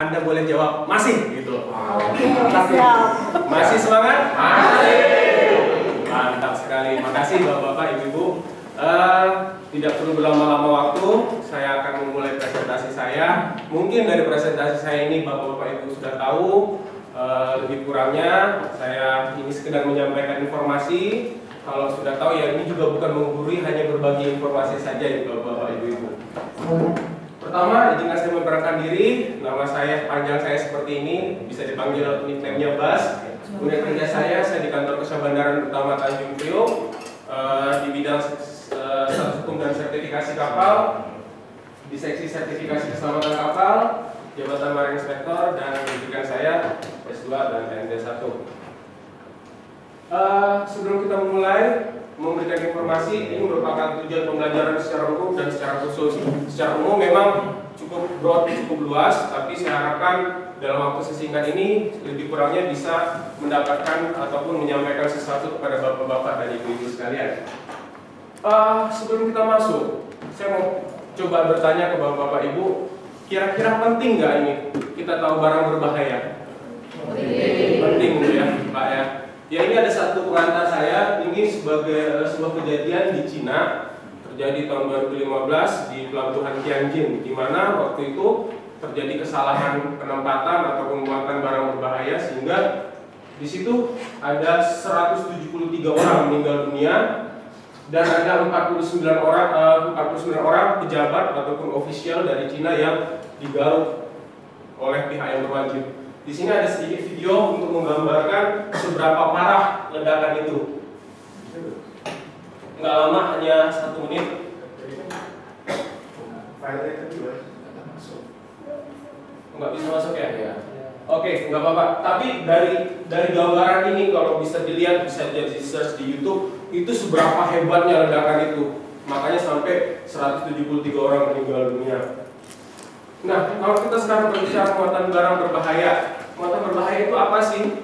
Anda boleh jawab masih gitu. Siap. Masih semangat? Masih. Mantap sekali. Makasih Bapak-bapak, Ibu-ibu. Tidak perlu berlama-lama waktu, saya akan memulai presentasi saya. Mungkin dari presentasi saya ini Bapak-bapak Ibu sudah tahu. Lebih kurangnya saya ini sekedar menyampaikan informasi. Kalau sudah tahu ya ini juga bukan menggurui, hanya berbagi informasi saja ya Bapak-bapak Ibu-ibu. Pertama, izinkan saya memperkenalkan diri. Nama saya, panjang saya seperti ini, bisa dipanggil nickname-nya Bas. Kemudian kerja saya di kantor Kesabandaran Utama Tanjung Priok di bidang status hukum dan sertifikasi kapal, di seksi sertifikasi keselamatan kapal, jabatan Marine Inspektor, dan pendidikan saya S2 dan PND1. Sebelum kita memulai memberikan informasi, ini merupakan tujuan pembelajaran secara umum dan secara khusus. Secara umum memang cukup broad, cukup luas, tapi saya harapkan dalam waktu sesingkat ini lebih kurangnya bisa mendapatkan ataupun menyampaikan sesuatu kepada bapak-bapak dan ibu-ibu sekalian. Sebelum kita masuk, saya mau coba bertanya ke bapak-bapak ibu, kira-kira penting nggak ini kita tahu barang berbahaya? Penting ya, Pak ya. Ya, ini ada satu pengantar saya, ini sebagai sebuah kejadian di Cina, terjadi tahun 2015 di pelabuhan Tianjin, di mana waktu itu terjadi kesalahan penempatan ataupun muatan barang berbahaya, sehingga di situ ada 173 orang meninggal dunia dan ada 49 orang pejabat ataupun ofisial dari Cina yang digaruk oleh pihak yang berwajib. Di sini ada sedikit video untuk menggambarkan seberapa parah ledakan itu. Nggak lama, hanya 1 menit. Nggak bisa masuk ya? Oke, nggak apa-apa. Tapi dari gambaran ini kalau bisa dilihat, bisa di search di YouTube, itu seberapa hebatnya ledakan itu. Makanya sampai 173 orang meninggal dunia. Nah, kalau kita sekarang berbicara muatan barang berbahaya, muatan berbahaya itu apa sih?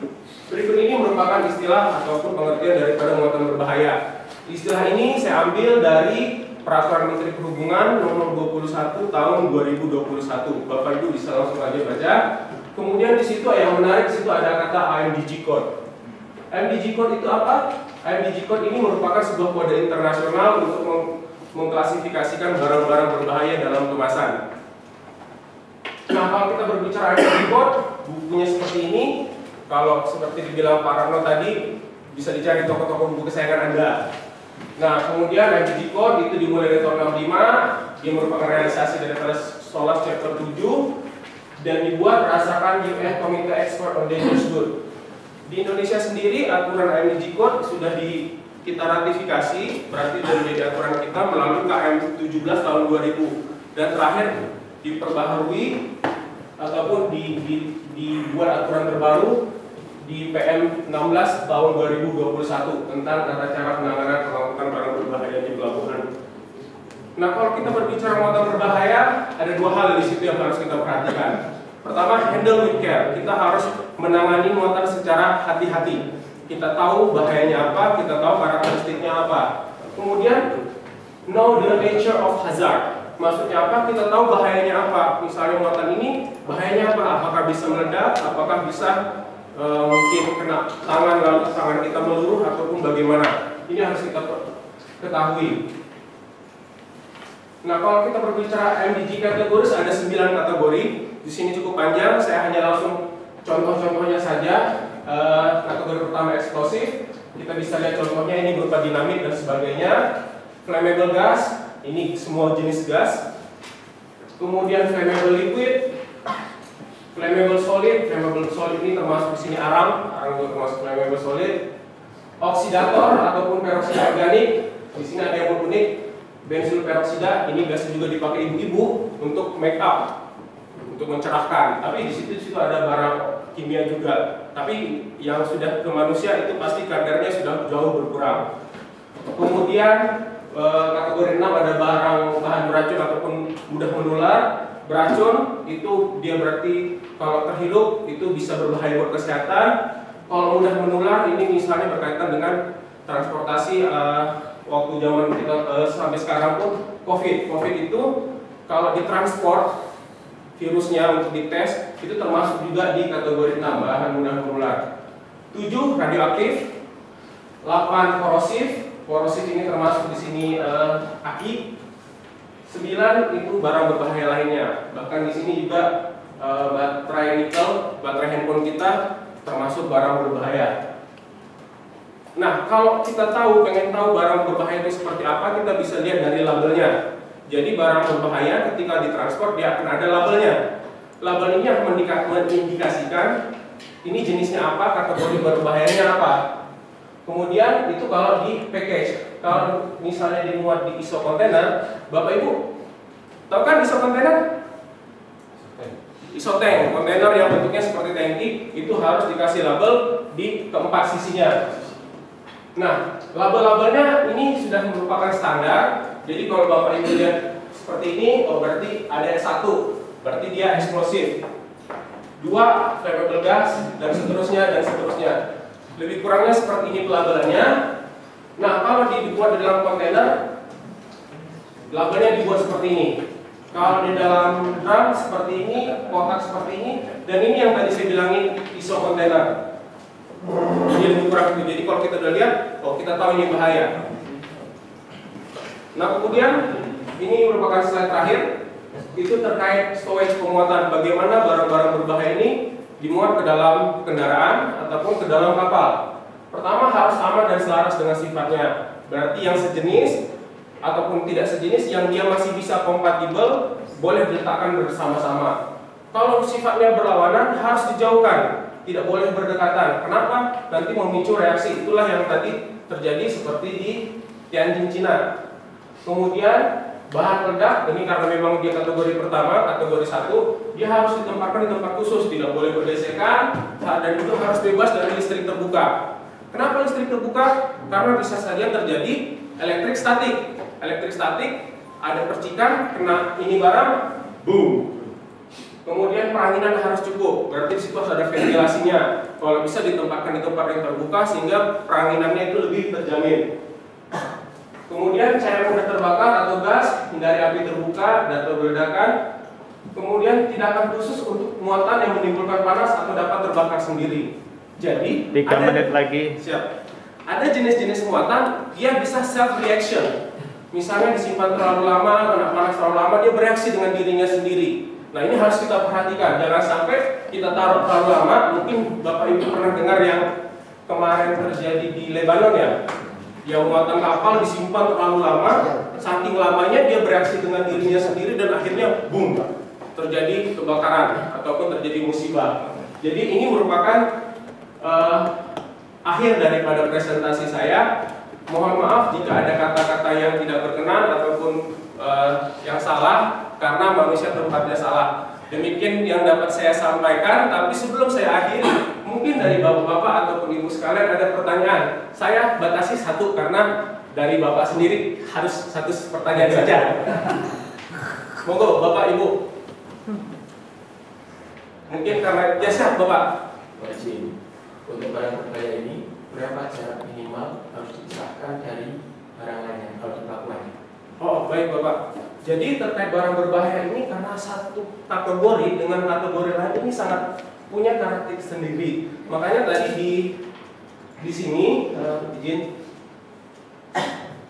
Berikut ini merupakan istilah ataupun pengertian daripada muatan berbahaya. Istilah ini saya ambil dari Peraturan Menteri Perhubungan Nomor 21 Tahun 2021. Bapak Ibu bisa langsung aja baca. Kemudian di situ yang menarik, di situ ada kata AMDG Code. AMDG Code itu apa? AMDG Code ini merupakan sebuah kode internasional untuk mengklasifikasikan barang-barang berbahaya dalam kemasan. Nah, kalau kita berbicara AMDG Code, bukunya seperti ini. Kalau seperti dibilang Pak Rano tadi, bisa dicari toko-toko buku kesayangan Anda. Nah, kemudian AMDG Code itu dimulai dari tahun 65. Dia merupakan realisasi dari SOLAS Chapter 7 dan dibuat berdasarkan UN Committee Expert on Dangerous Goods. Di Indonesia sendiri, aturan AMDG Code sudah kita ratifikasi, berarti sudah menjadi aturan kita melalui KM 17 tahun 2000 dan terakhir diperbaharui ataupun dibuat aturan terbaru di PM 16 tahun 2021 tentang tata cara penanganan pengangkutan barang berbahaya di pelabuhan. Nah, kalau kita berbicara muatan berbahaya, ada 2 hal di situ yang harus kita perhatikan. Pertama, handle with care. Kita harus menangani muatan secara hati-hati. Kita tahu bahayanya apa, kita tahu karakteristiknya apa. Kemudian, know the nature of hazard. Maksudnya apa? Kita tahu bahayanya apa. Misalnya muatan ini bahayanya apa? Apakah bisa meledak? Apakah bisa mungkin kena tangan lalu tangan kita meluruh ataupun bagaimana? Ini harus kita ketahui. Nah, kalau kita berbicara MDG kategori ada 9 kategori. Di sini cukup panjang. Saya hanya langsung contoh-contohnya saja. Kategori pertama eksplosif. Kita bisa lihat contohnya ini berupa dinamit dan sebagainya. Flammable gas. Ini semua jenis gas. Kemudian flammable liquid, flammable solid. Flammable solid ini termasuk di sini arang juga termasuk flammable solid. Oksidator ataupun peroksida organik. Di sini ada yang unik, bensil peroksida. Ini biasa juga dipakai ibu-ibu untuk make up, untuk mencerahkan. Tapi di situ ada barang kimia juga. Tapi yang sudah ke manusia itu pasti kadarnya sudah jauh berkurang. Kemudian kategori 6 ada bahan beracun ataupun mudah menular. Beracun itu dia berarti kalau terhirup itu bisa berbahaya buat kesehatan. Kalau mudah menular ini misalnya berkaitan dengan transportasi waktu zaman kita sampai sekarang pun COVID itu kalau ditransport virusnya untuk dites itu termasuk juga di kategori tambahan mudah menular. 7 radioaktif, 8 korosif. Korosif ini termasuk di sini aki. 9 itu barang berbahaya lainnya. Bahkan di sini juga baterai nikel, baterai handphone kita termasuk barang berbahaya. Nah, kalau kita pengen tahu barang berbahaya itu seperti apa, kita bisa lihat dari labelnya. Jadi barang berbahaya ketika ditransport dia akan ada labelnya. Label ini akan mengindikasikan ini jenisnya apa, kategori berbahayanya apa. Kemudian itu kalau di package, kalau misalnya dimuat di ISO kontainer, Bapak Ibu tahu kan ISO kontainer? ISO tank, kontainer yang bentuknya seperti tangki itu harus dikasih label di keempat sisinya. Nah, label-labelnya ini sudah merupakan standar. Jadi kalau Bapak Ibu lihat seperti ini, oh berarti ada 1, berarti dia eksplosif. 2 flammable gas dan seterusnya dan seterusnya. Lebih kurangnya seperti ini pelabelannya. Nah, kalau dibuat di dalam kontainer, labelnya dibuat seperti ini. Kalau di dalam drum seperti ini, kotak seperti ini, dan ini yang tadi saya bilangin ISO kontainer. Jadi lebih kurang itu. Jadi kalau kita udah lihat, oh kita tahu ini bahaya. Nah, kemudian ini merupakan slide terakhir. Itu terkait storage pemuatan. Bagaimana barang-barang berbahaya ini dimuat ke dalam kendaraan ataupun ke dalam kapal. Pertama harus aman dan selaras dengan sifatnya. Berarti yang sejenis ataupun tidak sejenis yang dia masih bisa kompatibel boleh diletakkan bersama-sama. Kalau sifatnya berlawanan harus dijauhkan, tidak boleh berdekatan. Kenapa? Nanti memicu reaksi. Itulah yang tadi terjadi seperti di Tianjin, Cina. Kemudian bahan peledak ini karena memang dia kategori pertama, kategori 1, dia harus ditempatkan di tempat khusus, tidak boleh bergesekan, dan itu harus bebas dari listrik terbuka. Kenapa listrik terbuka? Karena bisa saja terjadi elektrik statik. Elektrik statik, ada percikan, kena ini barang, boom. Kemudian peranginan harus cukup, berarti di situ harus ada ventilasinya. Kalau bisa ditempatkan di tempat yang terbuka sehingga peranginannya itu lebih terjamin. Kemudian cairan mudah terbakar atau gas, hindari api terbuka dan ledakan. Kemudian tindakan khusus untuk muatan yang menimbulkan panas atau dapat terbakar sendiri. Jadi 3 menit lagi. Siap. Ada jenis-jenis muatan dia bisa self reaction. Misalnya disimpan terlalu lama, kena panas terlalu lama, dia bereaksi dengan dirinya sendiri. Nah, ini harus kita perhatikan. Jangan sampai kita taruh terlalu lama. Mungkin Bapak Ibu pernah dengar yang kemarin terjadi di Lebanon ya. Dia muatan kapal disimpan terlalu lama, saking lamanya dia bereaksi dengan dirinya sendiri dan akhirnya boom, terjadi kebakaran ataupun terjadi musibah. Jadi ini merupakan akhir daripada presentasi saya. Mohon maaf jika ada kata-kata yang tidak berkenan ataupun yang salah karena manusia tempatnya salah. Demikian yang dapat saya sampaikan, tapi sebelum saya akhiri, mungkin dari bapak-bapak ataupun ibu sekalian ada pertanyaan. Saya batasi 1 karena dari bapak sendiri harus 1 pertanyaan saja. Monggo bapak ibu. Mungkin karena jasa bapak. Wajib untuk barang berbahaya ini berapa jarak minimal harus dipisahkan dari barang lainnya kalau dipakuan? Oh baik bapak. Jadi terkait barang berbahaya ini karena satu kategori dengan kategori lain ini sangat punya karakteristik sendiri. Makanya tadi di sini izin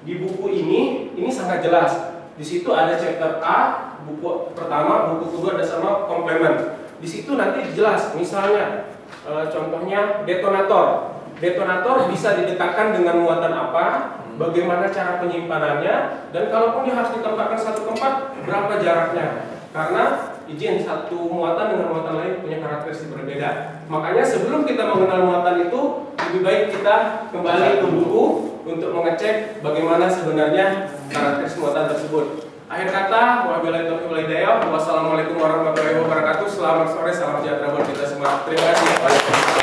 di buku ini sangat jelas. Di situ ada chapter A, buku pertama, buku kedua ada sama komplement. Di situ nanti jelas, misalnya contohnya detonator. Detonator bisa didekatkan dengan muatan apa, bagaimana cara penyimpanannya, dan kalaupun dia harus ditempatkan satu tempat, berapa jaraknya. Karena izin satu muatan dengan muatan lain punya karakteristik berbeda. Makanya sebelum kita mengenal muatan itu, lebih baik kita kembali ke buku untuk mengecek bagaimana sebenarnya karakteristik muatan tersebut. Akhir kata, wabillahi taufiq wal hidayah. Wassalamualaikum warahmatullahi wabarakatuh. Selamat sore, salam sejahtera buat kita semua. Terima kasih.